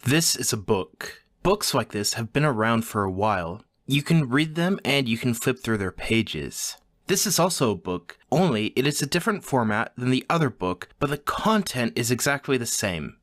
This is a book. Books like this have been around for a while. You can read them and you can flip through their pages. This is also a book, only it is a different format than the other book, but the content is exactly the same.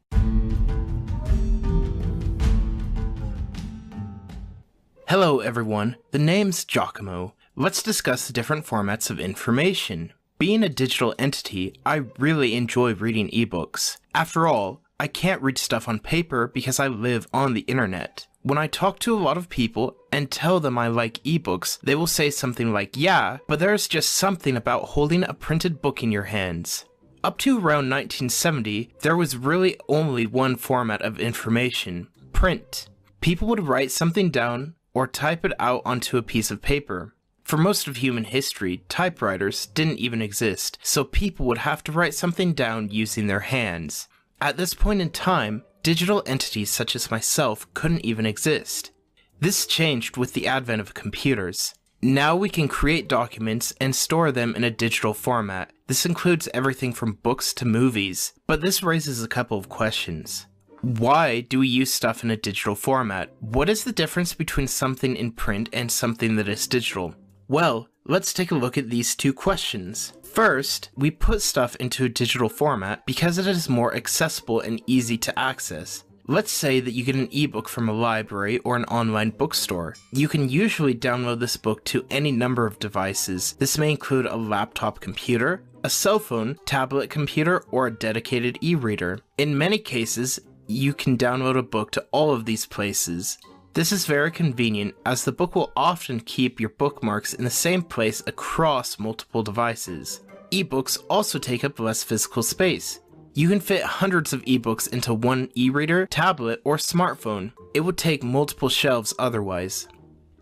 Hello everyone, the name's Giacomo. Let's discuss the different formats of information. Being a digital entity, I really enjoy reading ebooks. After all, I can't read stuff on paper because I live on the internet. When I talk to a lot of people and tell them I like ebooks, they will say something like, yeah, but there's just something about holding a printed book in your hands. Up to around 1970, there was really only one format of information, print. People would write something down or type it out onto a piece of paper. For most of human history, typewriters didn't even exist, so people would have to write something down using their hands. At this point in time, digital entities such as myself couldn't even exist. This changed with the advent of computers. Now we can create documents and store them in a digital format. This includes everything from books to movies, but this raises a couple of questions. Why do we use stuff in a digital format? What is the difference between something in print and something that is digital? Well, let's take a look at these two questions. First, we put stuff into a digital format because it is more accessible and easy to access. Let's say that you get an ebook from a library or an online bookstore. You can usually download this book to any number of devices. This may include a laptop computer, a cell phone, tablet computer, or a dedicated e-reader. In many cases, you can download a book to all of these places. This is very convenient as the book will often keep your bookmarks in the same place across multiple devices. Ebooks also take up less physical space. You can fit hundreds of ebooks into one e-reader, tablet, or smartphone. It would take multiple shelves otherwise.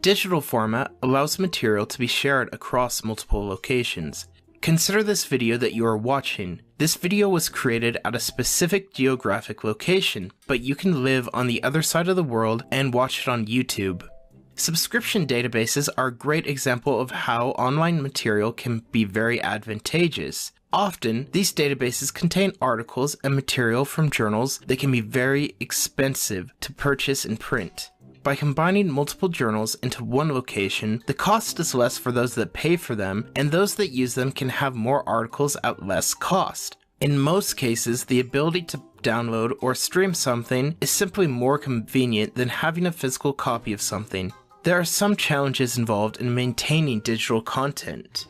Digital format allows material to be shared across multiple locations. Consider this video that you are watching. This video was created at a specific geographic location, but you can live on the other side of the world and watch it on YouTube. Subscription databases are a great example of how online material can be very advantageous. Often, these databases contain articles and material from journals that can be very expensive to purchase and print. By combining multiple journals into one location, the cost is less for those that pay for them, and those that use them can have more articles at less cost. In most cases, the ability to download or stream something is simply more convenient than having a physical copy of something. There are some challenges involved in maintaining digital content.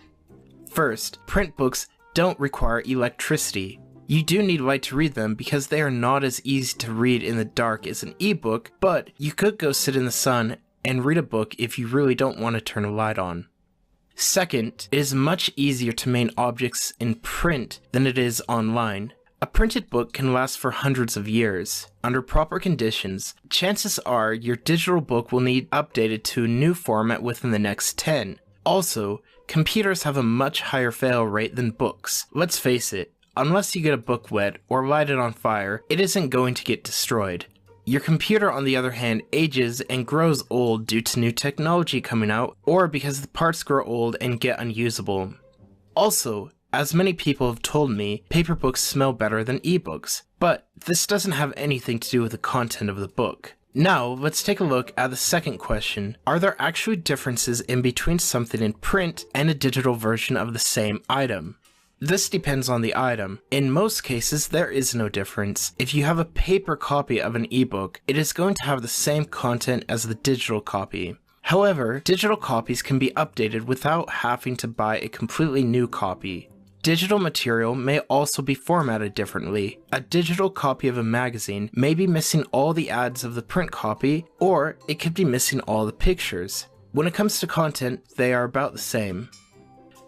First, print books don't require electricity. You do need light to read them because they are not as easy to read in the dark as an ebook, but you could go sit in the sun and read a book if you really don't want to turn a light on. Second, it is much easier to maintain objects in print than it is online. A printed book can last for hundreds of years. Under proper conditions, chances are your digital book will need updated to a new format within the next 10. Also, computers have a much higher fail rate than books. Let's face it, unless you get a book wet or light it on fire, it isn't going to get destroyed. Your computer, on the other hand, ages and grows old due to new technology coming out, or because the parts grow old and get unusable. Also, as many people have told me, paper books smell better than ebooks, but this doesn't have anything to do with the content of the book. Now, let's take a look at the second question. Are there actually differences in between something in print and a digital version of the same item? This depends on the item. In most cases, there is no difference. If you have a paper copy of an ebook, it is going to have the same content as the digital copy. However, digital copies can be updated without having to buy a completely new copy. Digital material may also be formatted differently. A digital copy of a magazine may be missing all the ads of the print copy, or it could be missing all the pictures. When it comes to content, they are about the same.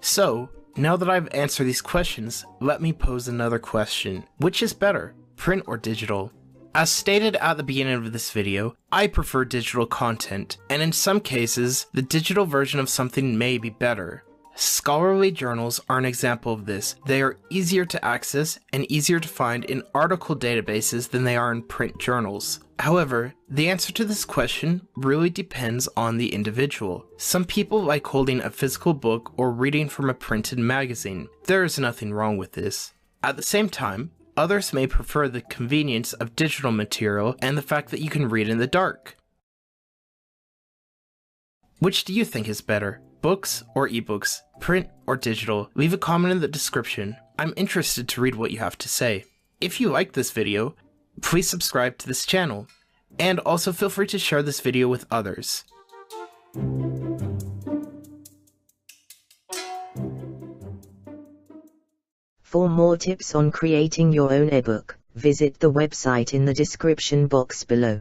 So, now that I've answered these questions, let me pose another question. Which is better, print or digital? As stated at the beginning of this video, I prefer digital content, and in some cases, the digital version of something may be better. Scholarly journals are an example of this. They are easier to access and easier to find in article databases than they are in print journals. However, the answer to this question really depends on the individual. Some people like holding a physical book or reading from a printed magazine. There is nothing wrong with this. At the same time, Others may prefer the convenience of digital material and the fact that you can read in the dark. Which do you think is better? Books or ebooks? Print or digital? Leave a comment in the description. I'm interested to read what you have to say. If you like this video, please subscribe to this channel, and also feel free to share this video with others. For more tips on creating your own ebook, visit the website in the description box below.